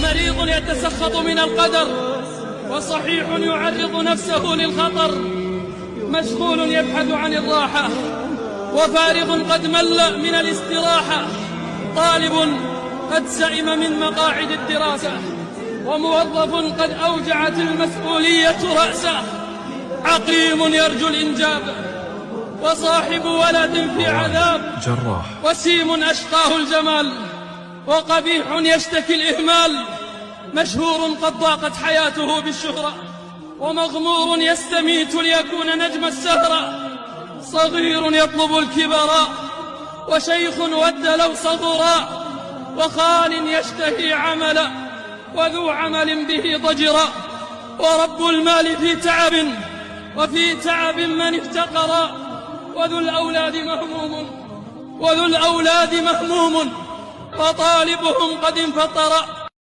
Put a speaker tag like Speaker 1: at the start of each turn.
Speaker 1: مريض يتسخط من القدر، وصحيح يعرض نفسه للخطر، مشغول يبحث عن الراحة، وفارغ قد مل من الاستراحة، طالب قد سئم من مقاعد الدراسة، وموظف قد أوجعت المسؤولية رأسه، عقيم يرجو الإنجاب، وصاحب ولد في عذاب، وسيم أشقاه الجمال، وقبيح يشتكي الإهمال، مشهور قد ضاقت حياته بالشهرة، ومغمور يستميت ليكون نجم السهرة، صغير يطلب الكبراء، وشيخ ود لو صغرا، وخال يشتهي عملا، وذو عمل به ضجرا، ورب المال في تعب، وفي تعب من افتقرا، وذو الأولاد مهموم، وطالبهم قد انفطرا،